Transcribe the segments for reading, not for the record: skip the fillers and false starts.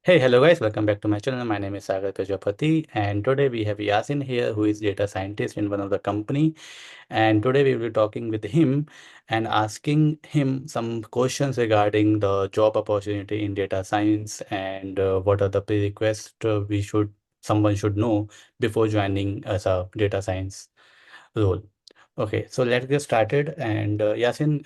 Hey, hello guys, welcome back to my channel. My name is Sagar Prajapati and today we have Yasin here who is data scientist in one of the company, and today we will be talking with him and asking him some questions regarding the job opportunity in data science and what are the prerequisites someone should know before joining as a data science role. Okay, so let's get started. And Yasin,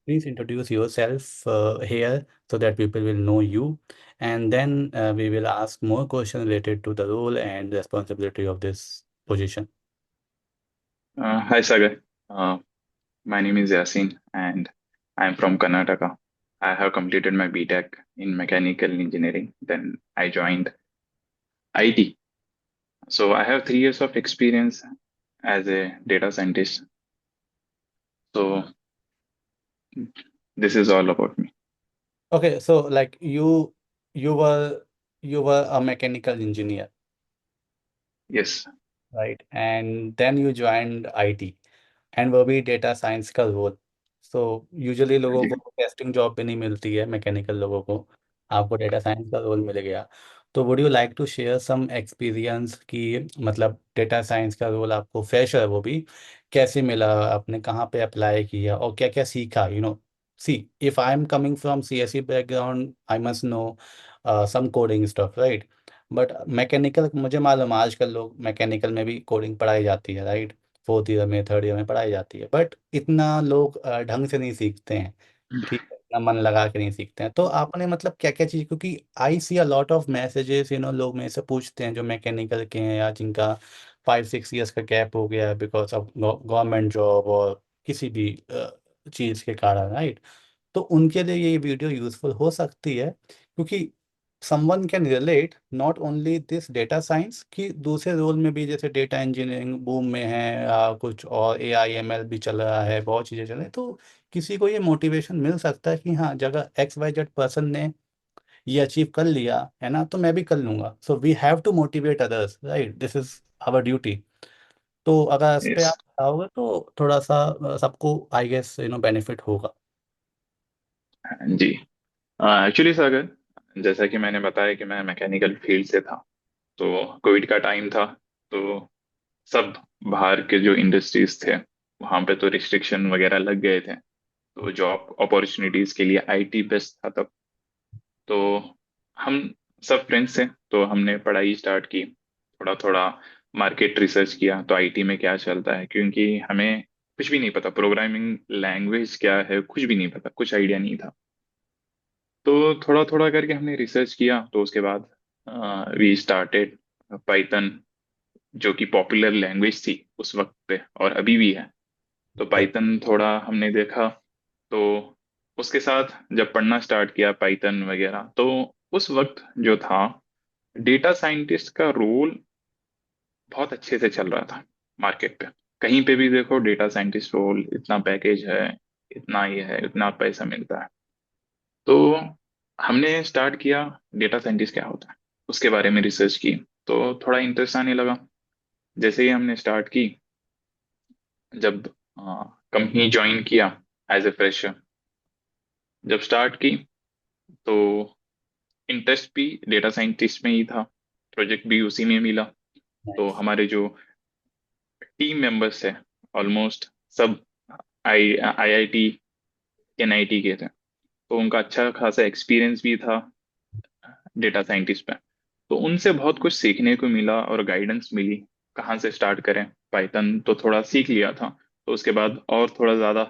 please introduce yourself here so that people will know you. And then we will ask more questions related to the role and responsibility of this position. Hi Sagar. Uh, my name is Yasin and I'm from Karnataka. I have completed my BTech in mechanical engineering. Then I joined IT. So I have 3 years of experience as a data scientist. So this is all about me. Okay, so like you were you were a mechanical engineer, Yes, right? And then you joined IT. And वो भी data science का role. So usually लोगों जी, को testing job पे नहीं मिलती है, mechanical लोगों को। आपको डेटा साइंस का रोल मिल गया। तो would you like to share some experience कि मतलब डेटा साइंस का रोल आपको फ्रेश है वो भी कैसे मिला, आपने कहाँ पे अप्लाई किया और क्या क्या सीखा, see if I am coming from CSE background I must know some coding stuff, right? But mechanical मुझे मालूम है आजकल लोग मैकेनिकल में भी कोडिंग पढ़ाई जाती है, राइट? फोर्थ ईयर में, थर्ड ईयर में पढ़ाई जाती है, बट इतना लोग ढंग से नहीं सीखते हैं। ठीक है, इतना मन लगा के नहीं सीखते हैं। तो आपने मतलब क्या क्या चीज़, क्योंकि आई सी अ लॉट ऑफ मैसेजेस, लोग मेरे से पूछते हैं जो मैकेनिकल के हैं या जिनका 5-6 ईयर्स का गैप हो गया बिकॉज ऑफ गवर्नमेंट जॉब और किसी भी चीज़ के कारण, राइट? तो उनके लिए ये वीडियो यूजफुल हो सकती है, क्योंकि someone can relate not only this data science कि दूसरे रोल में भी, जैसे डेटा इंजीनियरिंग बूम में है या कुछ और ए आई एम एल भी चल रहा है, बहुत चीज़ें चल रही हैं। तो किसी को ये मोटिवेशन मिल सकता है कि हाँ, जगह एक्स वाई जेड पर्सन ने ये अचीव कर लिया है ना, तो मैं भी कर लूंगा। So we have to motivate others, right? This is our duty. तो अगर इस पे यस, आप बताओगे तो थोड़ा सा सबको आई गेस बेनिफिट होगा। जी। एक्चुअली सागर, जैसा कि मैंने बताया कि मैं मैकेनिकल फील्ड से था, तो कोविड का टाइम था। तो सब बाहर के जो इंडस्ट्रीज थे वहां पे तो रिस्ट्रिक्शन वगैरह लग गए थे। तो जॉब अपॉर्चुनिटीज के लिए आईटी बेस्ट था तब। तो हम सब फ्रेंड्स थे, तो हमने पढ़ाई स्टार्ट की। थोड़ा थोड़ा मार्केट रिसर्च किया तो आईटी में क्या चलता है, क्योंकि हमें कुछ भी नहीं पता, प्रोग्रामिंग लैंग्वेज क्या है कुछ भी नहीं पता, कुछ आइडिया नहीं था। तो थोड़ा थोड़ा करके हमने रिसर्च किया, तो उसके बाद वी स्टार्टेड पाइथन, जो कि पॉपुलर लैंग्वेज थी उस वक्त पे और अभी भी है। तो पाइथन थोड़ा हमने देखा। तो उसके साथ जब पढ़ना स्टार्ट किया पाइथन वगैरह, तो उस वक्त जो था, डेटा साइंटिस्ट का रोल बहुत अच्छे से चल रहा था मार्केट पे। कहीं पे भी देखो डेटा साइंटिस्ट रोल, इतना पैकेज है, इतना ये है, इतना पैसा मिलता है। तो हमने स्टार्ट किया डेटा साइंटिस्ट क्या होता है उसके बारे में रिसर्च की। तो थोड़ा इंटरेस्ट आने लगा। जैसे ही हमने स्टार्ट की, जब कंपनी ज्वाइन किया एज ए फ्रेशर, जब स्टार्ट की, तो इंटरेस्ट भी डेटा साइंटिस्ट में ही था, प्रोजेक्ट भी उसी में मिला। तो नाइस। हमारे जो टीम मेंबर्स थे, ऑलमोस्ट सब आईआईटी एनआईटी के थे। तो उनका अच्छा खासा एक्सपीरियंस भी था डेटा साइंटिस्ट पे। तो उनसे बहुत कुछ सीखने को मिला और गाइडेंस मिली, कहाँ से स्टार्ट करें। पाइथन तो थोड़ा सीख लिया था, तो उसके बाद और थोड़ा ज़्यादा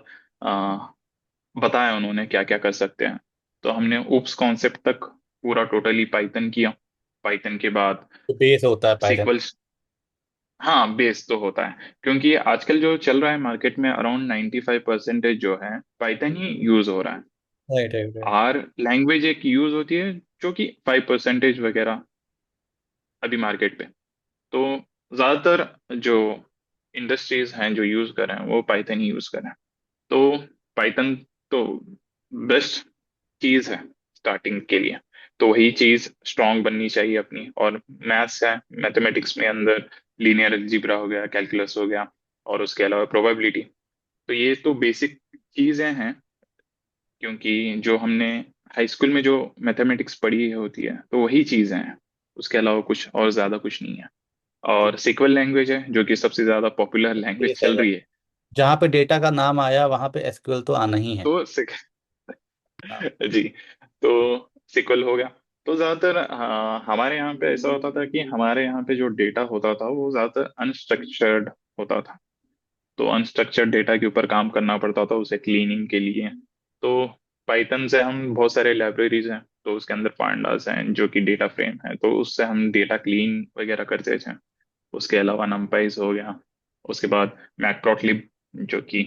बताया उन्होंने क्या क्या कर सकते हैं। तो हमने उप्स कॉन्सेप्ट तक पूरा टोटली पाइथन किया। पाइथन के बाद तो बेस होता है पाइथन। सीक्वल्स। हाँ, बेस तो होता है, क्योंकि आजकल जो चल रहा है मार्केट में अराउंड 95% जो है पाइथन ही यूज हो रहा है। Right, right, right. R language एक यूज होती है जो कि 5% वगैरह अभी मार्केट पे। तो ज्यादातर जो इंडस्ट्रीज हैं जो यूज कर रहे हैं वो पाइथन ही यूज कर रहे हैं। तो पाइथन तो बेस्ट चीज है स्टार्टिंग के लिए। तो वही चीज स्ट्रांग बननी चाहिए अपनी। और मैथ्स है, मैथमेटिक्स में अंदर लीनियर अलजेब्रा हो गया, कैलकुलस हो गया, और उसके अलावा प्रोबेबिलिटी। तो ये तो बेसिक चीजें हैं, क्योंकि जो हमने हाई स्कूल में जो मैथमेटिक्स पढ़ी होती है तो वही चीजें हैं, उसके अलावा कुछ और ज्यादा कुछ नहीं है। और सीक्वल लैंग्वेज है जो कि सबसे ज्यादा पॉपुलर लैंग्वेज बेस है, चल रही है। जहाँ पे डेटा का नाम आया वहां पे एसक्यूएल तो आना ही है। तो हाँ। जी, तो सीक्वल हो गया। तो ज्यादातर हमारे यहाँ पे ऐसा होता था कि हमारे यहाँ पे जो डेटा होता था वो ज्यादातर अनस्ट्रक्चर्ड होता था। तो अनस्ट्रक्चर्ड डेटा के ऊपर काम करना पड़ता था उसे क्लीनिंग के लिए। तो पाइथन से हम बहुत सारे लाइब्रेरीज हैं, तो उसके अंदर पांडास हैं जो कि डेटा फ्रेम है, तो उससे हम डेटा क्लीन वगैरह करते थे। उसके अलावा नमपाइस हो गया। उसके बाद मैटप्लॉटलिब जो कि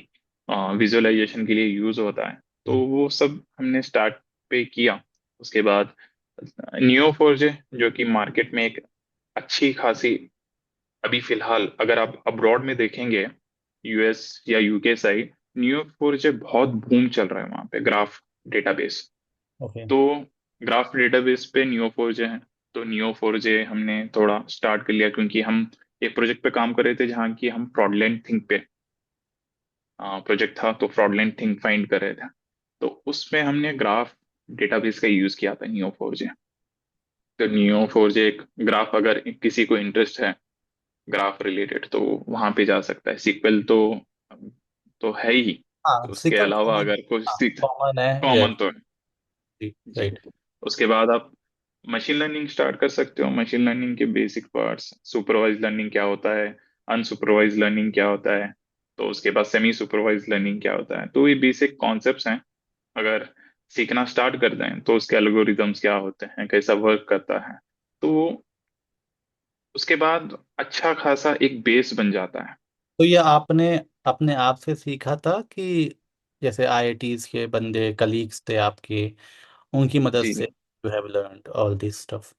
विजुअलाइजेशन के लिए यूज होता है, तो हम्म। वो सब हमने स्टार्ट पे किया। उसके बाद नियो फोर जे जो कि मार्केट में एक अच्छी खासी, अभी फिलहाल अगर आप अब्रॉड में देखेंगे, यूएस या यूके साइड, नियो फोर जे बहुत बूम चल रहा है वहाँ पे ग्राफ डेटाबेस। ओके। तो ग्राफ डेटाबेस पे नियो फोर जे है। तो नियो फोर जे हमने थोड़ा स्टार्ट कर लिया क्योंकि हम एक प्रोजेक्ट पे काम कर रहे थे जहाँ की हम फ्रॉडलेंट थिंग पे प्रोजेक्ट था, तो फ्रॉडलेंट थिंग फाइंड कर रहे थे। तो उसमें हमने ग्राफ डेटाबेस का यूज किया था नियो फोर जे। तो नियो फोर जे एक ग्राफ, अगर किसी को इंटरेस्ट है ग्राफ रिलेटेड तो वहां पे जा सकता है। सीक्वल तो है ही। हाँ, तो उसके सिकल अलावा कॉमन। अगर कुछ हाँ, सीख, कॉमन है, कॉमन यस। तो है। जी। राइट। उसके बाद आप मशीन लर्निंग स्टार्ट कर सकते हो। मशीन लर्निंग के बेसिक पार्ट्स, सुपरवाइज लर्निंग क्या होता है, अनसुपरवाइज लर्निंग क्या होता है, तो उसके बाद सेमी सुपरवाइज लर्निंग क्या होता है, तो ये बेसिक कॉन्सेप्ट्स हैं। अगर सीखना स्टार्ट कर दें तो उसके एल्गोरिदम्स क्या होते हैं, कैसा वर्क करता है, तो उसके बाद अच्छा खासा एक बेस बन जाता है। तो ये आपने अपने आप से सीखा था कि जैसे आईआईटीज के बंदे कलीग्स थे आपके, उनकी मदद जी। से you have learned all this stuff?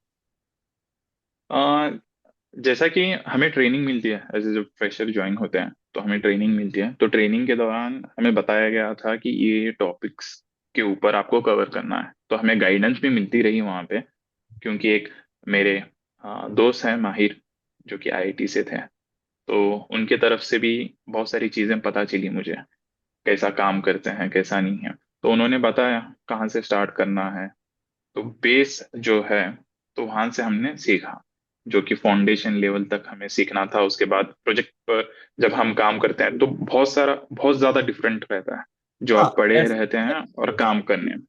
आ, जैसा कि हमें ट्रेनिंग मिलती है एज ए, जब फ्रेशर ज्वाइन होते हैं तो हमें ट्रेनिंग मिलती है, तो ट्रेनिंग के दौरान हमें बताया गया था कि ये टॉपिक्स के ऊपर आपको कवर करना है, तो हमें गाइडेंस भी मिलती रही वहाँ पे। क्योंकि एक मेरे दोस्त हैं माहिर जो कि आईआईटी से थे, तो उनके तरफ से भी बहुत सारी चीज़ें पता चली मुझे, कैसा काम करते हैं कैसा नहीं है। तो उन्होंने बताया कहाँ से स्टार्ट करना है। तो बेस जो है, तो वहां से हमने सीखा, जो कि फाउंडेशन लेवल तक हमें सीखना था। उसके बाद प्रोजेक्ट पर जब हम काम करते हैं तो बहुत ज्यादा डिफरेंट रहता है जो हाँ, आप पढ़े ऐसे रहते हैं और काम करने में।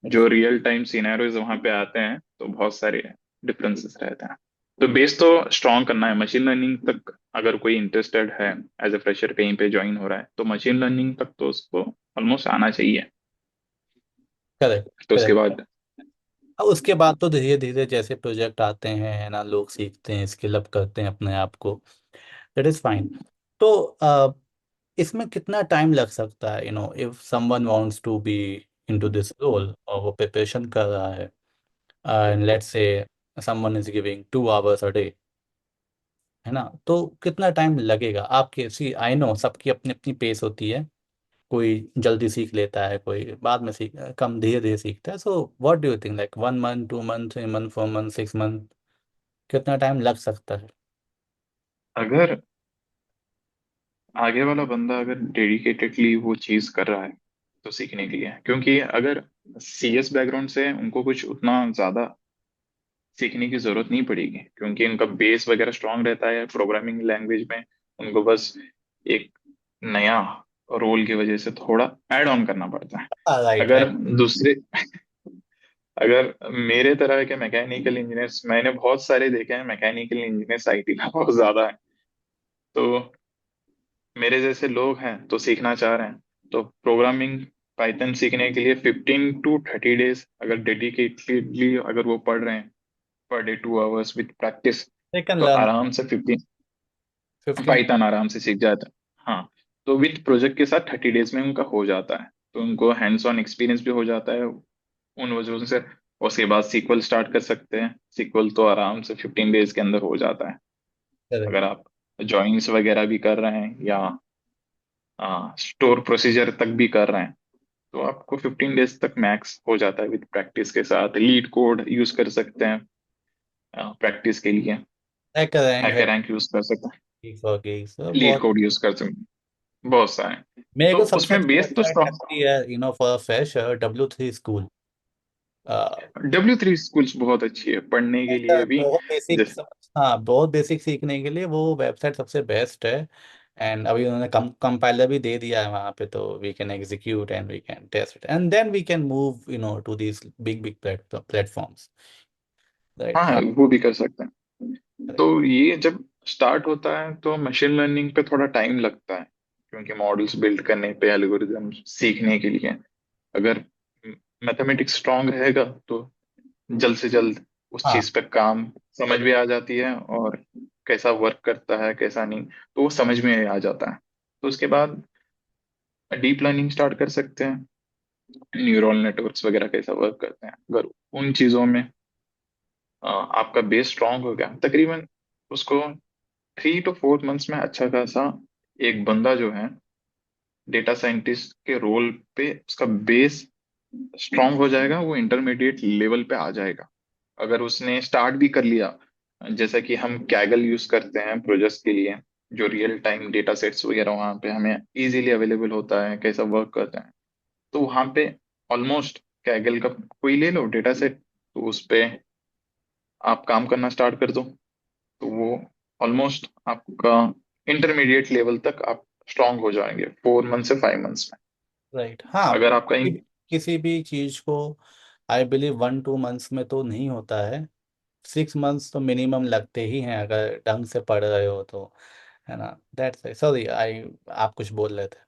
जो इट्स रियल टाइम सिनेरियोज वहां पे आते हैं तो बहुत सारे डिफरेंसेस रहते हैं। तो बेस तो स्ट्रॉन्ग करना है। मशीन लर्निंग तक अगर कोई इंटरेस्टेड है, एज ए फ्रेशर कहीं पे ज्वाइन हो रहा है, तो मशीन लर्निंग तक तो उसको ऑलमोस्ट आना चाहिए। करेक्ट। तो उसके करेक्ट। बाद अब उसके बाद तो धीरे धीरे जैसे प्रोजेक्ट आते हैं, है ना, लोग सीखते हैं, स्किल अप करते हैं अपने आप को। That is fine. तो इसमें कितना टाइम लग सकता है, if someone wants to be into this role और वो प्रिपरेशन कर रहा है, and let's say someone is giving 2 hours a day, है ना, तो कितना टाइम लगेगा आपके? सी आई नो सबकी अपनी अपनी पेस होती है, कोई जल्दी सीख लेता है, कोई बाद में सीख कम धीरे धीरे सीखता है। So what do you think, like 1 month, 2 month, 3 month, 4 month, 6 month, कितना टाइम लग सकता है? अगर आगे वाला बंदा अगर डेडिकेटेडली वो चीज कर रहा है तो सीखने के लिए, क्योंकि अगर सीएस बैकग्राउंड से उनको कुछ उतना ज्यादा सीखने की जरूरत नहीं पड़ेगी, क्योंकि उनका बेस वगैरह स्ट्रांग रहता है प्रोग्रामिंग लैंग्वेज में। उनको बस एक नया रोल की वजह से थोड़ा ऐड ऑन करना पड़ता है। राइट, अगर राइट। दूसरे अगर मेरे तरह के मैकेनिकल इंजीनियर्स, मैंने बहुत सारे देखे हैं मैकेनिकल इंजीनियर्स आईटी में बहुत ज्यादा है, तो मेरे जैसे लोग हैं तो सीखना चाह रहे हैं, तो प्रोग्रामिंग पाइथन सीखने के लिए 15 to 30 डेज अगर डेडिकेटली अगर वो पढ़ रहे हैं per day 2 hours with practice, they can तो लर्न आराम से 15 15। पाइथन आराम से सीख जाता है। हाँ, तो विद प्रोजेक्ट के साथ 30 डेज में उनका हो जाता है, तो उनको हैंड्स ऑन एक्सपीरियंस भी हो जाता है उन वजहों से। उसके बाद सीक्वल स्टार्ट कर सकते हैं। सीक्वल तो आराम से 15 डेज के अंदर हो जाता है। करेक्ट। अगर आप जॉइंस वगैरह भी कर रहे हैं या स्टोर प्रोसीजर तक भी कर रहे हैं, तो आपको 15 डेज तक मैक्स हो जाता है। विद प्रैक्टिस के साथ लीड कोड यूज कर सकते हैं प्रैक्टिस के लिए। हैकर रैंक है, हैकर रैंक यूज कर सकते फॉर गिग्स हैं, लीड बहुत। कोड यूज कर सकते हैं, बहुत सारे। मेरे तो को सबसे उसमें अच्छा बेस तो लगता है स्ट्रॉन्ग। लगती है, for a fresher W3 school. W3 schools बहुत अच्छी है पढ़ने के लिए भी। बहुत बेसिक, जैसे हाँ बहुत बेसिक सीखने के लिए वो वेबसाइट सबसे बेस्ट है। एंड अभी उन्होंने कंपाइलर भी दे दिया है वहाँ पे, तो we can execute and we can test it and then we can move to this big big platforms, right. हाँ, हाँ, वो भी कर सकते हैं। तो correct. ये जब स्टार्ट होता है तो मशीन लर्निंग पे थोड़ा टाइम लगता है, क्योंकि मॉडल्स बिल्ड करने पे, एल्गोरिदम सीखने के लिए, अगर मैथमेटिक्स स्ट्रांग रहेगा तो जल्द से जल्द उस हाँ, चीज पे काम समझ में आ जाती है, और कैसा वर्क करता है कैसा नहीं, तो वो समझ में आ जाता है। तो उसके बाद डीप लर्निंग स्टार्ट कर सकते हैं, न्यूरल नेटवर्क्स वगैरह कैसा वर्क करते हैं। अगर उन चीजों में आपका बेस स्ट्रांग हो गया, तकरीबन उसको 3 to 4 मंथ्स में अच्छा खासा एक बंदा जो है डेटा साइंटिस्ट के रोल पे उसका बेस स्ट्रांग हो जाएगा, वो इंटरमीडिएट लेवल पे आ जाएगा। अगर उसने स्टार्ट भी कर लिया, जैसा कि हम कैगल यूज करते हैं प्रोजेक्ट्स के लिए, जो रियल टाइम डेटा सेट्स वगैरह वहाँ पे हमें इजीली अवेलेबल होता है, कैसा वर्क करता है, तो वहाँ पे ऑलमोस्ट कैगल का कोई ले लो डेटा सेट, तो उस पे आप काम करना स्टार्ट कर दो, तो वो ऑलमोस्ट आपका इंटरमीडिएट लेवल तक आप स्ट्रांग हो जाएंगे 4 मंथ से 5 मंथ्स में। राइट, हाँ। अगर आपका किसी भी चीज को आई बिलीव 1-2 मंथ्स में तो नहीं होता है, 6 मंथ्स तो मिनिमम लगते ही हैं अगर ढंग से पढ़ रहे हो तो, है ना। दैट्स सॉरी, आई आप कुछ बोल रहे थे।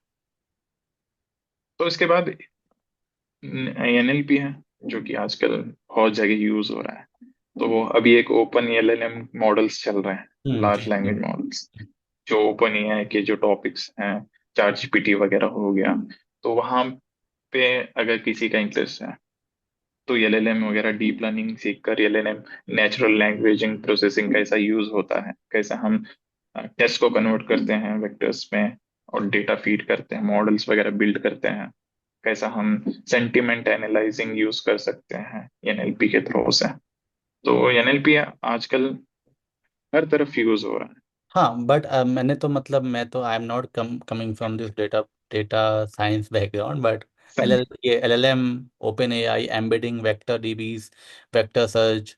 तो इसके बाद एनएलपी है, जो कि आजकल बहुत जगह यूज हो रहा है। तो अभी एक ओपन एलएलएम मॉडल्स चल रहे हैं, लार्ज लैंग्वेज मॉडल्स, जो ओपन एआई के जो टॉपिक्स हैं, चैट जीपीटी वगैरह हो गया, तो वहाँ पे अगर किसी का इंटरेस्ट है तो एलएलएम वगैरह डीप लर्निंग सीख कर, एलएलएम नेचुरल लैंग्वेजिंग प्रोसेसिंग कैसा यूज होता है, कैसे हम टेक्स्ट को कन्वर्ट करते हैं वेक्टर्स में और डेटा फीड करते हैं, मॉडल्स वगैरह बिल्ड करते हैं, कैसा हम सेंटिमेंट एनालाइजिंग यूज कर सकते हैं एनएलपी के थ्रू से। तो एनएलपी आजकल हर तरफ यूज हो रहा है। हाँ बट मैंने तो मतलब मैं तो आई am not coming from this data data science background, but सही। एल एल एम, ओपन ए आई, एम्बेडिंग वेक्टर डीबीज, वेक्टर सर्च,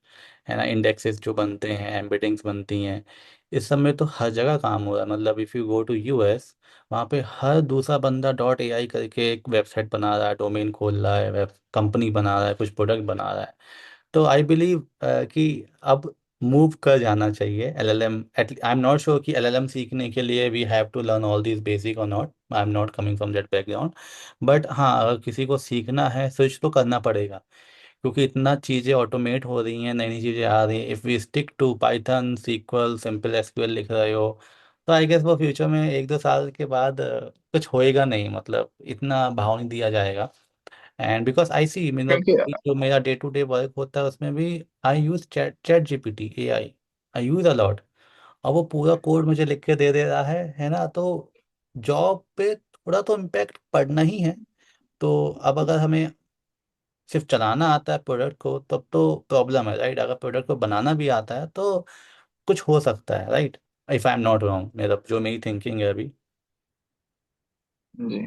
है ना, इंडेक्सेस जो बनते हैं, एम्बेडिंग्स बनती हैं, इस सब में तो हर जगह काम हो रहा है। मतलब if you go to US, वहाँ पे हर दूसरा बंदा डॉट ए आई करके एक वेबसाइट बना रहा है, डोमेन खोल रहा है, वेब कंपनी बना रहा है, कुछ प्रोडक्ट बना रहा है। तो आई बिलीव कि अब मूव कर जाना चाहिए LLM. I am not sure कि एलएलएम सीखने के लिए we have to learn all this basic और not, I am not coming from that background. But हाँ, अगर किसी को सीखना है स्विच तो करना पड़ेगा, क्योंकि इतना चीज़ें ऑटोमेट हो रही हैं, नई नई चीज़ें आ रही हैं। If we stick to Python, sequel, simple SQL लिख रहे हो, तो आई गेस वो फ्यूचर में 1-2 साल के बाद कुछ होएगा नहीं, मतलब इतना भाव नहीं दिया जाएगा। एंड बिकॉज आई सी, मतलब क्योंकि जो मेरा डे टू डे वर्क होता है उसमें भी आई यूज चैट चैट जीपीटी ए आई यूज अलॉट, और वो पूरा कोड मुझे लिख के दे दे रहा है ना। तो जॉब पे थोड़ा तो इम्पैक्ट पड़ना ही है। तो अब अगर हमें सिर्फ चलाना आता है प्रोडक्ट को तब तो प्रॉब्लम है, राइट। अगर प्रोडक्ट को बनाना भी आता है तो कुछ हो सकता है, right. If I am not wrong, मेरा जो मेरी थिंकिंग है अभी। जी,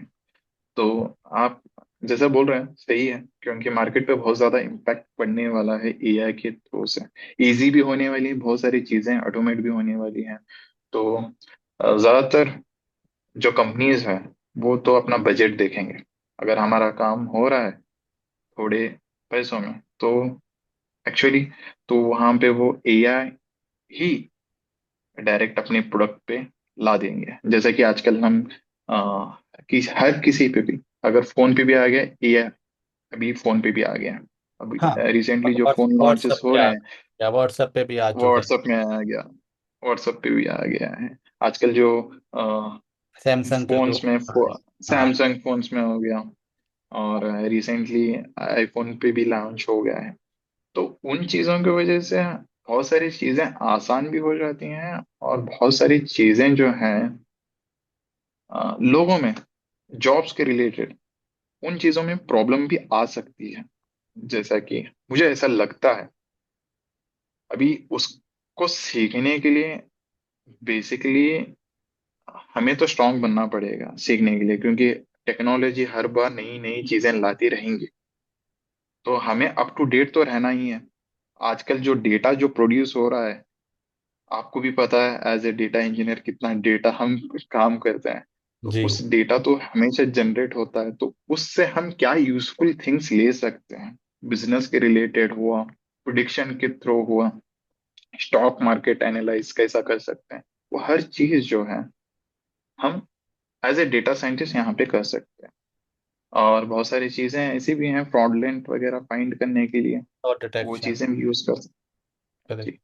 तो आप जैसा बोल रहे हैं सही है, क्योंकि मार्केट पे बहुत ज्यादा इम्पैक्ट पड़ने वाला है एआई के थ्रू से। इजी भी होने वाली है, बहुत सारी चीजें ऑटोमेट भी होने वाली हैं। तो ज्यादातर जो कंपनीज है वो तो अपना बजट देखेंगे। अगर हमारा काम हो रहा है थोड़े पैसों में, तो एक्चुअली तो वहां पे वो एआई ही डायरेक्ट अपने प्रोडक्ट पे ला देंगे। जैसे कि आजकल हम हर किसी पे भी, अगर फोन पे भी आ गया एआई, अभी फोन पे भी आ गया है। अभी हाँ, रिसेंटली जो फोन लॉन्चेस व्हाट्सएप हो पे रहे आ हैं, गया, व्हाट्सएप पे भी आ चुके हैं। व्हाट्सएप में आ गया, व्हाट्सएप पे भी आ गया है। आजकल जो सैमसंग पे तो, फोन्स में हाँ। सैमसंग फोन्स में हो गया, और रिसेंटली आईफोन पे भी लॉन्च हो गया है। तो उन चीजों की वजह से बहुत सारी चीजें आसान भी हो जाती हैं, और बहुत सारी चीजें जो हैं लोगों में, जॉब्स के रिलेटेड, उन चीजों में प्रॉब्लम भी आ सकती है। जैसा कि मुझे ऐसा लगता है, अभी उसको सीखने के लिए बेसिकली हमें तो स्ट्रांग बनना पड़ेगा सीखने के लिए, क्योंकि टेक्नोलॉजी हर बार नई नई चीजें लाती रहेंगी। तो हमें अप टू डेट तो रहना ही है। आजकल जो डेटा जो प्रोड्यूस हो रहा है, आपको भी पता है एज ए डेटा इंजीनियर कितना डेटा हम काम करते हैं। तो जी। उस डेटा तो हमेशा जनरेट होता है, तो उससे हम क्या यूजफुल थिंग्स ले सकते हैं। बिजनेस के रिलेटेड हुआ, प्रिडिक्शन के थ्रू हुआ, स्टॉक मार्केट एनालाइज कैसा कर सकते हैं, वो हर चीज जो है हम एज ए डेटा साइंटिस्ट यहाँ पे कर सकते हैं। और बहुत सारी चीजें ऐसी भी हैं फ्रॉडलेंट वगैरह फाइंड करने के लिए, और वो डिटेक्शन। चीजें भी यूज कर सकते हैं करेक्ट। जी।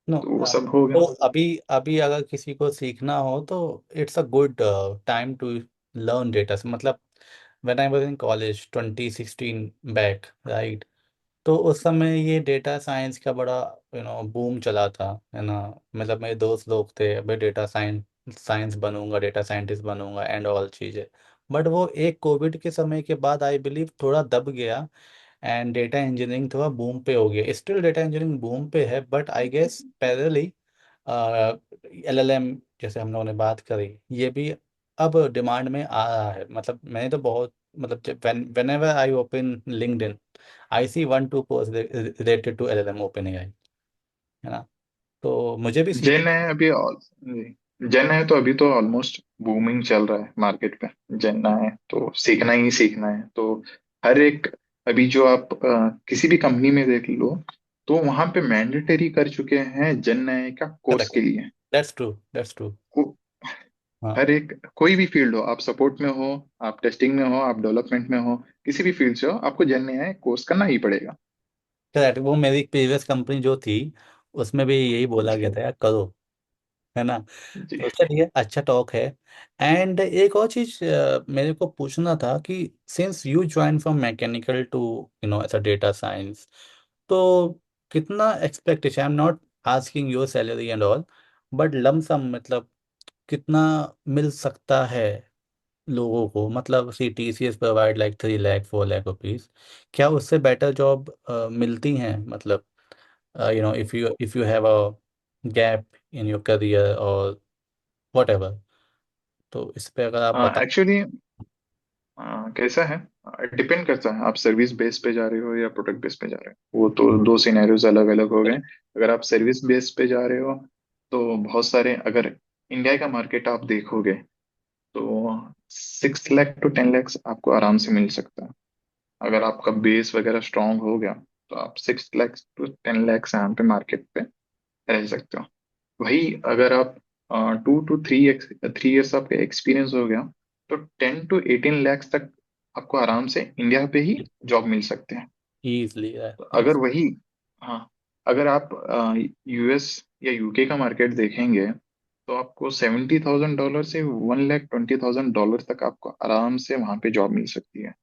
नो। तो वो सब हो तो गया। अभी अभी अगर किसी को सीखना हो तो it's a good time to learn data. मतलब when I was in college 2016 back, right? तो उस समय ये डेटा साइंस का बड़ा बूम चला था, है ना? मतलब मेरे दोस्त लोग थे, मैं डेटा साइंस साइंस बनूंगा, डेटा साइंटिस्ट बनूंगा एंड ऑल चीज़ें। बट वो एक कोविड के समय के बाद आई बिलीव थोड़ा दब गया, एंड डेटा इंजीनियरिंग थोड़ा बूम पे हो गया। स्टिल डेटा इंजीनियरिंग बूम पे है, but I guess parallelly LLM, जैसे हम लोगों ने बात करी, ये भी अब डिमांड में आ रहा है। मतलब मैंने तो बहुत, मतलब whenever I open LinkedIn, I see one two post related to LLM OpenAI, है ना? तो मुझे भी सीख। जेन है अभी जेन है तो अभी तो ऑलमोस्ट बूमिंग चल रहा है मार्केट पे। जेन है तो सीखना ही सीखना है तो हर एक, अभी जो आप किसी भी कंपनी में देख लो, तो वहां पे मैंडेटरी कर चुके हैं जेन है का कोर्स करेक्ट। के लिए। That's true, that's true. को, हाँ। हर एक कोई भी फील्ड हो, आप सपोर्ट में हो, आप टेस्टिंग में हो, आप डेवलपमेंट में हो, किसी भी फील्ड से हो, आपको जेन है कोर्स करना ही पड़ेगा। करेक्ट। वो मेरी प्रीवियस कंपनी जो थी, उसमें भी यही बोला गया था यार, करो, है ना? जी। तो चलिए, अच्छा टॉक है। एंड एक और चीज मेरे को पूछना था कि since you join from mechanical to as a data science, तो कितना expectation, I am not asking your salary and all, but lump sum मतलब कितना मिल सकता है लोगों को? मतलब C T C S provide like 3 lakh 4 lakh rupees, क्या उससे बेटर जॉब मिलती हैं? मतलब if you have a gap in your career or whatever, तो इस पे अगर आप बता। एक्चुअली कैसा है, डिपेंड करता है आप सर्विस बेस पे जा रहे हो या प्रोडक्ट बेस पे जा रहे हो, वो तो दो सिनेरियोज अलग अलग हो गए। अगर आप सर्विस बेस पे जा रहे हो तो बहुत सारे, अगर इंडिया का मार्केट आप देखोगे तो 6 लाख to 10 लाख आपको आराम से मिल सकता है। अगर आपका बेस वगैरह स्ट्रांग हो गया तो आप 6 लाख to 10 लाख यहाँ पे मार्केट पे रह सकते हो। वही अगर आप 2 to 3 ईयर्स आपका एक्सपीरियंस हो गया तो 10 to 18 लाख तक आपको आराम से इंडिया पे ही जॉब मिल सकते हैं। इजली। तो अगर यस। वही, हाँ, अगर आप यूएस या यूके का मार्केट देखेंगे तो आपको $70,000 से $1,20,000 तक आपको आराम से वहां पे जॉब मिल सकती है।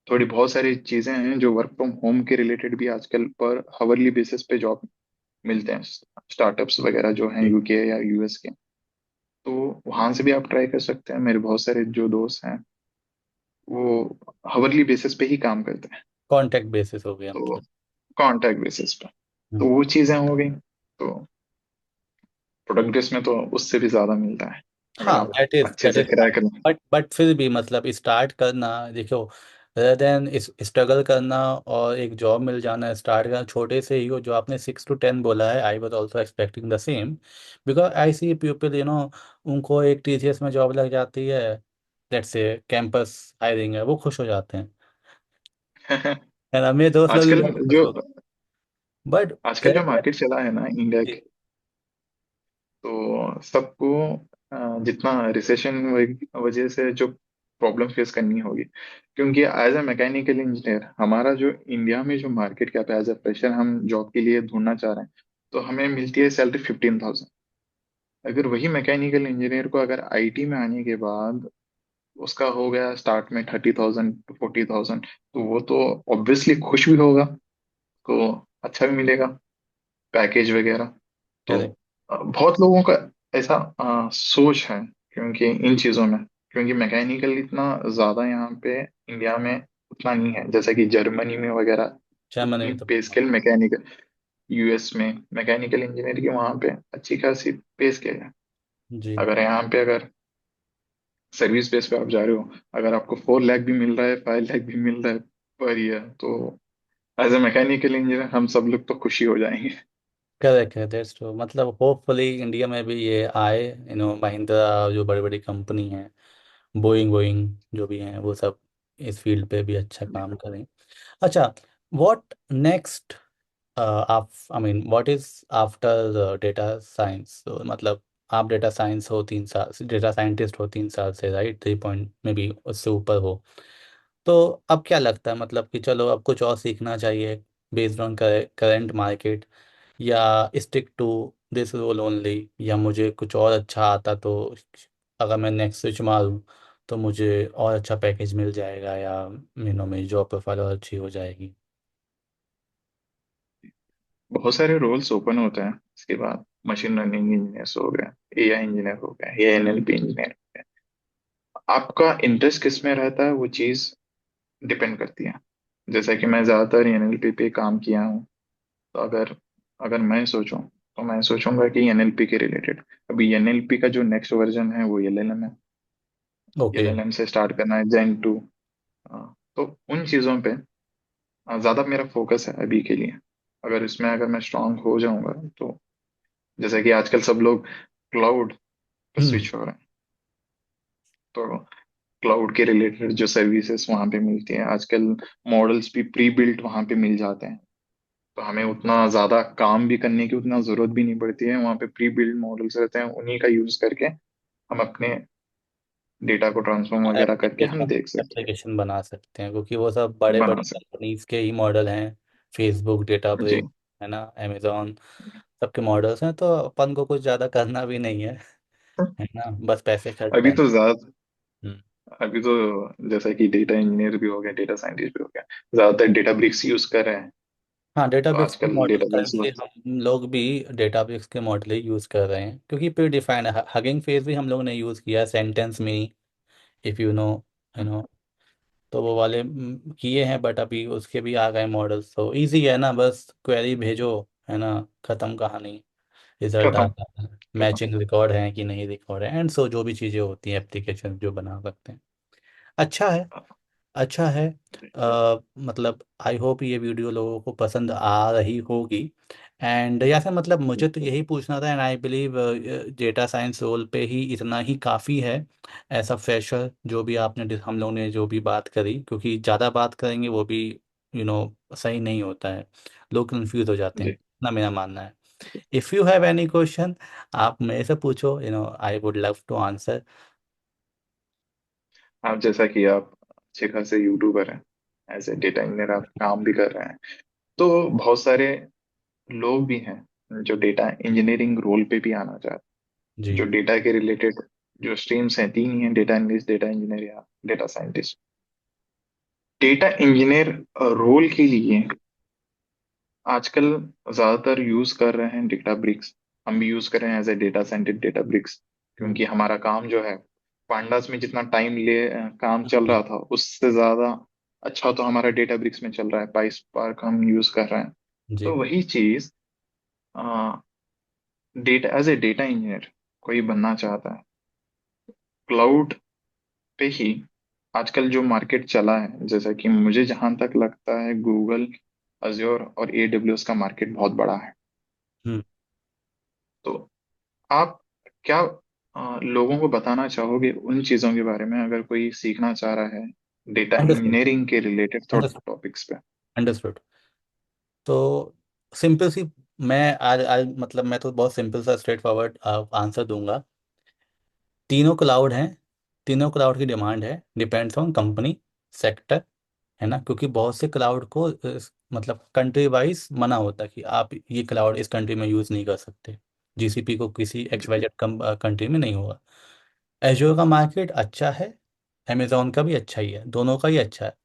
थोड़ी बहुत सारी चीजें हैं जो वर्क फ्रॉम होम के रिलेटेड भी आजकल पर हावरली बेसिस पे जॉब मिलते हैं। स्टार्टअप्स वगैरह जो हैं यूके या यूएस के, तो वहां से भी आप ट्राई कर सकते हैं। मेरे बहुत सारे जो दोस्त हैं वो हावरली बेसिस पे ही काम करते हैं, कॉन्टेक्ट बेसिस हो गया तो मतलब। कॉन्ट्रैक्ट बेसिस पे। हम्म। तो वो चीजें हो गई। तो प्रोडक्ट बेस में तो उससे भी ज्यादा मिलता है अगर हाँ, आप अच्छे दैट से इज क्रैक करें। बट फिर भी मतलब स्टार्ट करना, देखो, रेदर देन इस स्ट्रगल करना और एक जॉब मिल जाना, स्टार्ट करना छोटे से ही हो। जो आपने 6 to 10 बोला है, I was also expecting the same, because I see people, उनको एक टीसीएस में जॉब लग जाती है, लेट्स से कैंपस हायरिंग है, वो खुश हो जाते हैं, है ना? मेरे दोस्त लोग भी आजकल बहुत खुश जो होते हैं, बट आजकल जो मार्केट चला है ना इंडिया, तो सबको जितना रिसेशन वजह से जो प्रॉब्लम फेस करनी होगी, क्योंकि एज ए मैकेनिकल इंजीनियर हमारा जो इंडिया में जो मार्केट कैप है, एज ए फ्रेशर हम जॉब के लिए ढूंढना चाह रहे हैं, तो हमें मिलती है सैलरी 15,000। अगर वही मैकेनिकल इंजीनियर को अगर आईटी में आने के बाद उसका हो गया स्टार्ट में 30,000 to 40,000, तो वो तो ऑब्वियसली खुश भी होगा, तो अच्छा भी मिलेगा पैकेज वगैरह। तो करेक्ट। बहुत लोगों का ऐसा सोच है, क्योंकि इन चीज़ों में, क्योंकि मैकेनिकल इतना ज़्यादा यहाँ पे इंडिया में उतना नहीं है जैसा कि जर्मनी में वगैरह। जर्मनी उतनी में तो पे स्केल मैकेनिकल, यूएस में मैकेनिकल इंजीनियर की वहाँ पे अच्छी खासी पे स्केल है। जी। अगर यहाँ पे अगर सर्विस बेस पे आप जा रहे हो, अगर आपको 4 लाख भी मिल रहा है, 5 लाख भी मिल रहा है पर ही है, तो एज ए मैकेनिकल इंजीनियर हम सब लोग तो खुशी हो जाएंगे। करेक्ट है, दैट्स ट्रू। मतलब होपफुली इंडिया में भी ये आए, महिंद्रा जो बड़ी बड़ी कंपनी है, बोइंग वोइंग जो भी हैं, वो सब इस फील्ड पे भी अच्छा काम करें। अच्छा, व्हाट नेक्स्ट? आप, I mean what is after data science? तो मतलब आप डेटा साइंस हो 3 साल, डेटा साइंटिस्ट हो 3 साल से, राइट? 3 पॉइंट में भी उससे ऊपर हो। तो अब क्या लगता है, मतलब कि चलो अब कुछ और सीखना चाहिए बेस्ड ऑन करेंट मार्केट, या stick to this role only, या मुझे कुछ और अच्छा आता तो अगर मैं नेक्स्ट स्विच मारूं तो मुझे और अच्छा पैकेज मिल जाएगा, या मेरी जॉब प्रोफाइल और अच्छी हो जाएगी? बहुत सारे रोल्स ओपन होते हैं इसके बाद। मशीन लर्निंग इंजीनियर्स हो गए, एआई इंजीनियर हो गए, या एनएलपी इंजीनियर हो गए। आपका इंटरेस्ट किस में रहता है वो चीज़ डिपेंड करती है। जैसा कि मैं ज़्यादातर एनएलपी पे काम किया हूँ, तो अगर अगर मैं सोचूं तो मैं सोचूंगा कि एनएलपी के रिलेटेड। अभी एनएलपी का जो नेक्स्ट वर्जन है वो एलएलएम है। ओके। एलएलएम से स्टार्ट करना है जेन टू। तो उन चीज़ों पे ज़्यादा मेरा फोकस है अभी के लिए। अगर मैं स्ट्रांग हो जाऊंगा तो, जैसे कि आजकल सब लोग क्लाउड पे हम्म। स्विच हो रहे हैं, तो क्लाउड के रिलेटेड जो सर्विसेज वहाँ पे मिलती हैं आजकल, मॉडल्स भी प्री बिल्ट वहाँ पे मिल जाते हैं। तो हमें उतना ज़्यादा काम भी करने की उतना ज़रूरत भी नहीं पड़ती है, वहाँ पे प्री बिल्ट मॉडल्स रहते हैं, उन्हीं का यूज़ करके हम अपने डेटा को ट्रांसफॉर्म वगैरह करके हम एप्लीकेशन देख सकते एप्लीकेशन बना सकते हैं, क्योंकि वो सब बड़े हैं, बना बड़े सकते कंपनीज के ही मॉडल हैं। फेसबुक, हैं। जी। डेटाब्रेक, है ना, अमेजोन, सबके मॉडल्स हैं, तो अपन को कुछ ज़्यादा करना भी नहीं है ना, बस पैसे खर्च अभी करना। तो ज्यादा हम्म। अभी तो जैसा कि डेटा इंजीनियर भी हो गया, डेटा साइंटिस्ट भी हो गया, ज्यादातर डेटा ब्रिक्स यूज कर रहे हैं। हाँ, तो डेटाब्रिक्स के आजकल मॉडल डेटा ब्रिक्स करंटली हम लोग भी डेटाब्रिक्स के मॉडल ही यूज़ कर रहे हैं, क्योंकि प्री डिफाइंड है। हगिंग फेस भी हम लोग ने यूज़ किया सेंटेंस में, इफ़ यू नो तो वो वाले किए हैं, बट अभी उसके भी आ गए मॉडल्स, तो इजी है ना, बस क्वेरी भेजो, है ना, ख़त्म कहानी, रिजल्ट खत्म आता है, खत्म। मैचिंग रिकॉर्ड है कि नहीं रिकॉर्ड है, एंड सो जो भी चीज़ें होती हैं एप्लीकेशन जो बना सकते हैं। अच्छा है, अच्छा है। मतलब आई होप ये वीडियो लोगों को पसंद आ रही होगी। एंड या फिर मतलब मुझे तो यही पूछना था, and I believe data science role पे ही इतना ही काफ़ी है, ऐसा फ्रेशर जो भी हम लोगों ने जो भी बात करी, क्योंकि ज़्यादा बात करेंगे वो भी सही नहीं होता है, लोग कंफ्यूज हो जाते हैं जी। ना, मेरा मानना है। If you have any question, आप मेरे से पूछो, I would love to answer. आप जैसा कि आप अच्छे खासे यूट्यूबर हैं, एज ए डेटा इंजीनियर आप काम भी कर रहे हैं, तो बहुत सारे लोग भी हैं जो डेटा इंजीनियरिंग रोल पे भी आना चाहते हैं, जी। जो डेटा के रिलेटेड जो स्ट्रीम्स हैं, तीन ही हैं, डेटा एनालिस्ट, डेटा इंजीनियर या data scientist. Data engineer role के लिए आजकल ज्यादातर यूज कर रहे हैं डेटा ब्रिक्स। हम भी यूज कर रहे हैं as a data scientist Databricks, हम्म। क्योंकि हमारा काम जो है पांडास में जितना टाइम काम चल जी। रहा था उससे ज्यादा अच्छा तो हमारा डेटा ब्रिक्स में चल रहा है, पाइस पार्क हम यूज कर रहे हैं। तो जी। वही चीज data as a data engineer कोई बनना चाहता है क्लाउड पे ही, आजकल जो मार्केट चला है, जैसा कि मुझे जहां तक लगता है गूगल, अज्योर और एडब्ल्यूएस का मार्केट बहुत बड़ा है। हम्म। तो आप क्या लोगों को बताना चाहोगे उन चीजों के बारे में, अगर कोई सीखना चाह रहा है डेटा अंडरस्टूड। इंजीनियरिंग के रिलेटेड थोड़ा अंडरस्टूड। टॉपिक्स पे? अंडरस्टूड। तो सिंपल सी, मैं आज आज मतलब मैं तो बहुत सिंपल सा स्ट्रेट फॉरवर्ड आंसर दूंगा। तीनों क्लाउड हैं, तीनों क्लाउड की डिमांड है, डिपेंड्स ऑन कंपनी, सेक्टर, है ना, क्योंकि बहुत से क्लाउड को मतलब कंट्री वाइज मना होता है कि आप ये क्लाउड इस कंट्री में यूज़ नहीं कर सकते, जीसीपी को किसी जी। एक्सवाइजेड कंट्री में नहीं होगा। एजोर का मार्केट अच्छा है, अमेजोन का भी अच्छा ही है, दोनों का ही अच्छा है।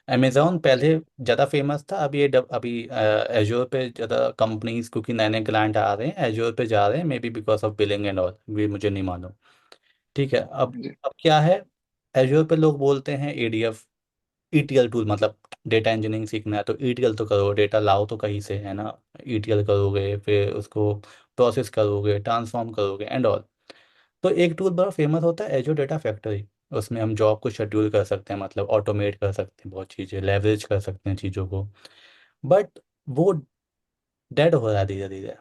अमेजोन जी। पहले ज़्यादा फेमस था, अभी एजोर पे ज़्यादा कंपनीज, क्योंकि नए नए क्लाइंट आ रहे हैं एजोर पे जा रहे हैं, may be because of billing and all, भी मुझे नहीं मालूम। ठीक है, जी। अब क्या है, एजोर पे लोग बोलते हैं एडीएफ, ईटीएल टूल, मतलब डेटा इंजीनियरिंग सीखना है तो ईटीएल तो करो, डेटा लाओ तो कहीं से, है ना, ईटीएल करोगे, फिर उसको प्रोसेस करोगे, ट्रांसफॉर्म करोगे एंड ऑल। तो एक टूल बड़ा फेमस होता है एजोर डेटा फैक्ट्री, उसमें हम जॉब को शेड्यूल कर सकते हैं, मतलब ऑटोमेट कर सकते हैं बहुत चीज़ें, लेवरेज कर सकते हैं चीज़ों को। बट वो डेड हो रहा है धीरे धीरे।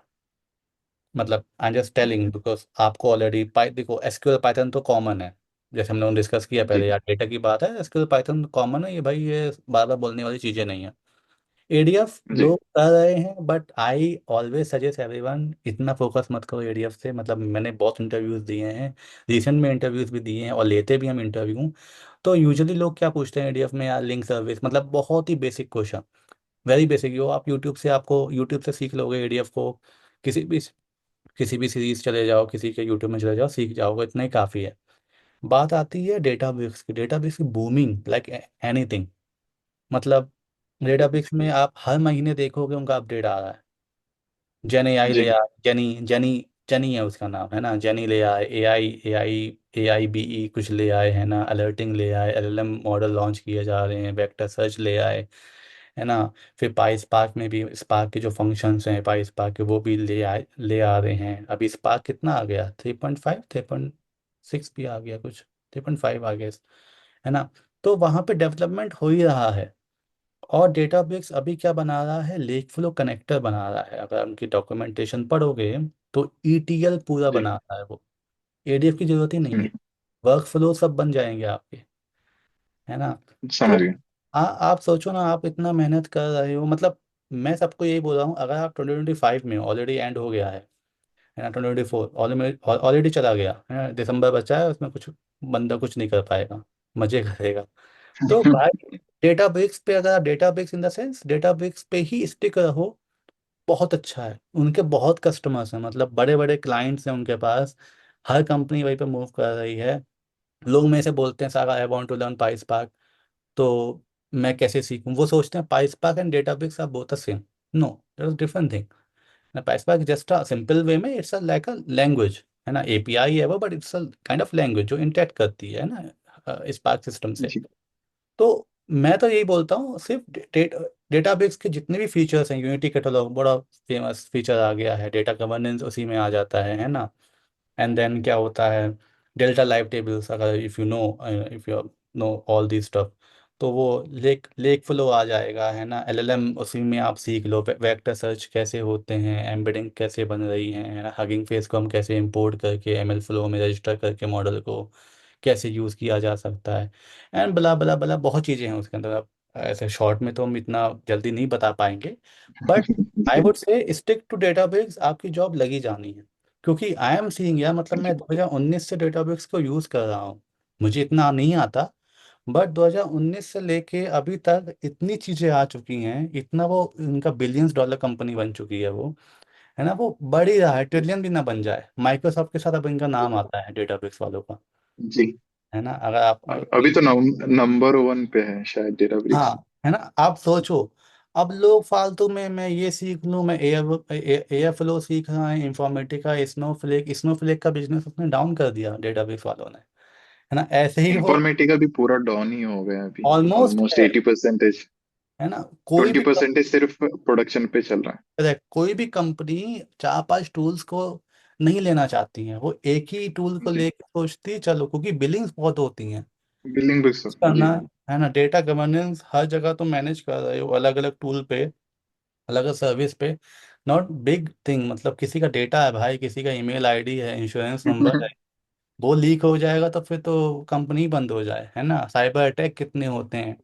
मतलब I am just telling because आपको ऑलरेडी पाई, देखो एसक्यूएल पाइथन तो कॉमन है, जैसे हम लोगों ने डिस्कस किया पहले, जी यार डेटा की बात है, एसक्यूएल पाइथन कॉमन है, ये भाई ये बार बार बोलने वाली चीज़ें नहीं है। एडीएफ जी लोग कर रहे हैं, but I always suggest everyone इतना फोकस मत करो एडीएफ से। मतलब मैंने बहुत इंटरव्यूज दिए हैं, रिसेंट में इंटरव्यूज भी दिए हैं और लेते भी हम इंटरव्यू। तो यूजुअली लोग क्या पूछते हैं एडीएफ में, यार लिंक सर्विस, मतलब बहुत ही बेसिक क्वेश्चन, वेरी बेसिक। यो आप यूट्यूब से, आपको यूट्यूब से सीख लोगे एडीएफ को, किसी भी किसी भी सीरीज चले जाओ, किसी के यूट्यूब में चले जाओ, सीख जाओगे, इतना ही काफ़ी है। बात आती है डेटाबेस की, डेटाबेस की बूमिंग लाइक एनीथिंग। मतलब डेटाबेस में आप हर महीने देखोगे उनका अपडेट आ रहा है। जेन एआई ले जी आए, जेनी जेनी जेनी है उसका नाम, है ना, जेनी ले आए, ए आई बी ई कुछ ले आए, है ना, अलर्टिंग ले आए, एलएलएम मॉडल लॉन्च किए जा रहे हैं, वेक्टर सर्च ले आए, है ना। फिर पाई स्पार्क में भी स्पार्क के जो फंक्शंस हैं पाई स्पार्क के, वो भी ले आ रहे हैं। अभी स्पार्क कितना आ गया, 3.5, 3.6 भी आ गया कुछ, 3.5 आ गया, है ना। तो वहाँ पे डेवलपमेंट हो ही रहा है। और डेटाबेस अभी क्या बना रहा है, लेक फ्लो कनेक्टर बना रहा है। अगर उनकी डॉक्यूमेंटेशन पढ़ोगे तो ईटीएल पूरा जी बना रहा है वो, एडीएफ की जरूरत ही नहीं हम्म, है। वर्क फ्लो सब बन जाएंगे आपके, है ना। तो समझ गए। आप सोचो ना, आप इतना मेहनत कर रहे हो, मतलब मैं सबको यही बोल रहा हूँ, अगर आप 2025 में, ऑलरेडी एंड हो गया है ना, 2024 ऑलरेडी चला गया है ना, दिसंबर बचा है, उसमें कुछ बंदा कुछ नहीं कर पाएगा, मजे करेगा। तो भाई डेटाबेस पे, अगर database in the sense database पे ही स्टिक रहो, बहुत अच्छा है। उनके बहुत कस्टमर्स हैं, मतलब बड़े बड़े क्लाइंट्स हैं उनके पास, हर कंपनी वहीं पे मूव कर रही है। लोग मेरे से बोलते हैं, सारा I want to learn Py, तो मैं कैसे सीखूं। वो सोचते हैं PySpark and database are both the same. No, it is different thing. PySpark just a simple way में, इट्स लाइक अ लैंग्वेज, है ना, एपीआई है वो, but it's a kind of language जो इंटरेक्ट करती है ना स्पार्क सिस्टम से। जी तो मैं तो यही बोलता हूँ, सिर्फ डेटाबेस के जितने भी फीचर्स हैं, यूनिटी कैटलॉग बड़ा फेमस फीचर आ गया है, डेटा गवर्नेंस उसी में आ जाता है ना। एंड देन क्या होता है, डेल्टा लाइव टेबल्स, अगर if you know all this stuff, तो वो लेक लेक फ्लो आ जाएगा, है ना। एलएलएम उसी में आप सीख लो, वेक्टर सर्च कैसे होते हैं, एम्बेडिंग कैसे बन रही है ना, हगिंग फेस को हम कैसे इंपोर्ट करके एमएल फ्लो में रजिस्टर करके मॉडल को कैसे यूज़ किया जा सकता है, एंड बला बला बला, बहुत चीज़ें हैं उसके अंदर। अब ऐसे शॉर्ट में तो हम इतना जल्दी नहीं बता पाएंगे, बट आई जी would say stick to database, आपकी जॉब लगी जानी है। क्योंकि आई एम सीइंग यार, मतलब जी मैं 2019 से डेटाबेस को यूज़ कर रहा हूँ, मुझे इतना नहीं आता, बट 2019 से लेके अभी तक इतनी चीज़ें आ चुकी हैं, इतना वो इनका बिलियंस डॉलर कंपनी बन चुकी है वो, है ना। वो बढ़ ही रहा है, ट्रिलियन भी ना बन जाए, माइक्रोसॉफ्ट के साथ अब इनका नाम आता है डेटाबेस वालों का, जी। है ना। अगर आप अभी तो नंबर वन पे है शायद हाँ, डेटाब्रिक्स। है ना, आप सोचो, अब लोग फालतू में, मैं ये सीख लूँ, मैं एयर फ्लो सीख रहा है, इंफॉर्मेटिका, स्नोफ्लेक का बिजनेस उसने डाउन कर दिया डेटाबेस वालों ने, है ना। ऐसे ही वो इंफॉर्मेटिका भी पूरा डाउन ही हो गया अभी। ऑलमोस्ट ऑलमोस्ट है 80%। है ना। कोई ट्वेंटी भी परसेंटेज सिर्फ प्रोडक्शन पे चल रहा कोई भी कंपनी चार पांच टूल्स को नहीं लेना चाहती है, वो एक ही टूल है। को जी लेके सोचती है, चलो, क्योंकि बिलिंग्स बहुत होती हैं बिलिंग भी करना, जी है ना। डेटा गवर्नेंस हर जगह तो मैनेज कर रहे हो, अलग अलग टूल पे, अलग अलग सर्विस पे, नॉट बिग थिंग। मतलब किसी का डेटा है भाई, किसी का ईमेल आईडी है, इंश्योरेंस नंबर है, वो लीक हो जाएगा तो फिर तो कंपनी बंद हो जाए, है ना। साइबर अटैक कितने होते हैं।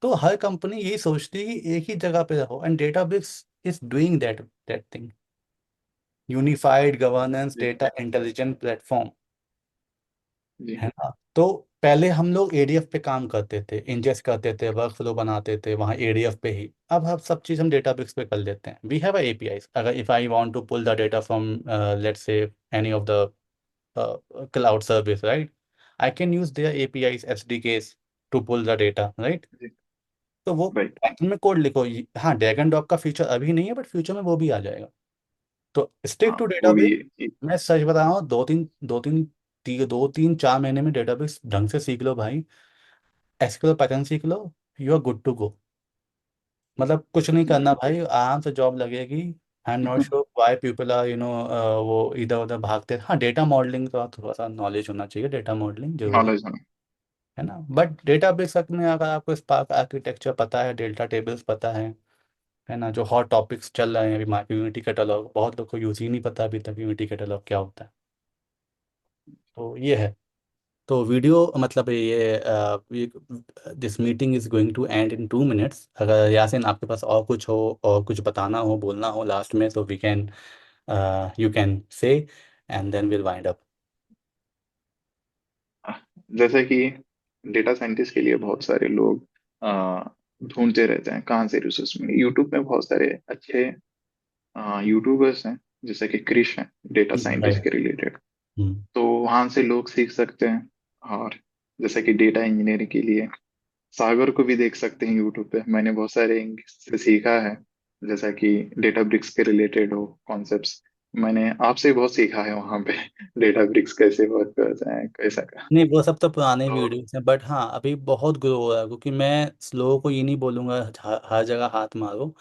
तो हर कंपनी यही सोचती है कि एक ही जगह पे रहो, and database is doing that thing, unified governance जी डेटा इंटेलिजेंट प्लेटफॉर्म, जी है ना। तो पहले हम लोग एडीएफ पे काम करते थे, इंजेस्ट करते थे, वर्क फ्लो बनाते थे वहाँ एडीएफ पे ही। अब हम सब चीज़ हम डेटाबेस पे कर लेते हैं, वी हैव एपीआई। अगर if I want to pull the data from let's say any of the cloud service, right? I can use their APIs, SDKs to pull the data, right? जी तो वो भाई। Python में code लिखो, हाँ, drag and drop का feature अभी नहीं है, बट फ्यूचर में वो भी आ जाएगा। तो स्टिक हाँ टू वो भी डेटाबेस। मैं सच बता रहा हूँ, दो तीन चार महीने में डेटाबेस ढंग से सीख लो भाई, एसक्यूएल पैटर्न सीख लो, you are good to go. मतलब कुछ नहीं करना भाई, आराम से जॉब लगेगी। I am not sure why people are वो इधर उधर भागते हैं। हाँ, डेटा मॉडलिंग का थोड़ा सा नॉलेज होना चाहिए, डेटा मॉडलिंग जरूरी, नॉलेज होना। है ना। बट डेटाबेस में अगर आपको स्पार्क आर्किटेक्चर पता है, डेल्टा टेबल्स पता है ना, जो हॉट टॉपिक्स चल रहे हैं अभी मार्केट, यूनिटी कैटलॉग, बहुत लोग को यूज ही नहीं पता अभी तक यूनिटी कैटलॉग क्या होता है। तो ये है। तो वीडियो मतलब ये this meeting is going to end in 2 minutes. अगर यासिन आपके पास और कुछ हो और कुछ बताना हो, बोलना हो लास्ट में, तो we can, you can say, and then will wind up. जैसे कि डेटा साइंटिस्ट के लिए बहुत सारे लोग ढूंढते रहते हैं कहाँ से रिसोर्स मिले। यूट्यूब में बहुत सारे अच्छे यूट्यूबर्स हैं, जैसे कि क्रिश हैं, डेटा साइंटिस्ट राइट। के रिलेटेड। तो वहां से लोग सीख सकते हैं। और जैसे कि डेटा इंजीनियरिंग के लिए सागर को भी देख सकते हैं यूट्यूब पे। मैंने बहुत सारे इंग्लिश से सीखा है, जैसा कि डेटा ब्रिक्स के रिलेटेड हो कॉन्सेप्ट्स। मैंने आपसे भी बहुत सीखा है वहां पे डेटा ब्रिक्स कैसे वर्क करता है कैसा का। नहीं, वो सब तो पुराने तो वीडियोस हैं, बट हाँ अभी बहुत ग्रो हो रहा है, क्योंकि मैं स्लो को ये नहीं बोलूँगा हर जगह हाथ मारो,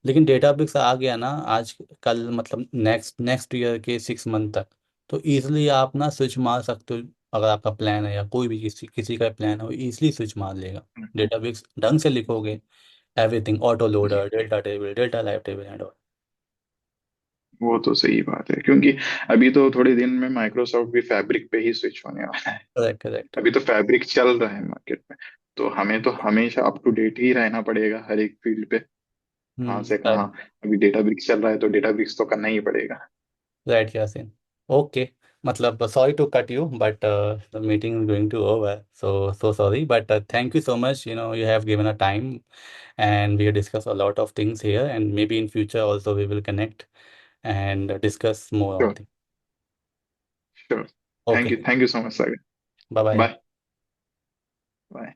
लेकिन डेटाबेस आ गया ना आज कल, मतलब नेक्स्ट नेक्स्ट ईयर के 6 मंथ तक, तो ईजिली आप ना स्विच मार सकते हो। अगर आपका प्लान है या कोई भी किसी किसी का प्लान हो, ईजिली स्विच मार लेगा। डेटाबेस ढंग से लिखोगे, एवरीथिंग ऑटो जी, loader, delta table, delta live table and all. वो तो सही बात है, क्योंकि अभी तो थोड़े दिन में माइक्रोसॉफ्ट भी फैब्रिक पे ही स्विच होने वाला है। Correct correct. अभी तो फैब्रिक चल रहा है मार्केट में। तो हमें तो हमेशा अप टू डेट ही रहना पड़ेगा हर एक फील्ड पे, कहाँ से राइट। कहाँ। अभी डेटा ब्रिक्स चल रहा है तो डेटा ब्रिक्स तो करना ही पड़ेगा। राइट यासिन। ओके, मतलब sorry to cut you, but the meeting is going to over, so sorry, but thank you so much, you have given a time, and we have discussed a lot of things here, and maybe in future also we will connect and discuss more on sure, things. Sure. Okay, thank you so much Sagar. bye bye. Bye. Bye.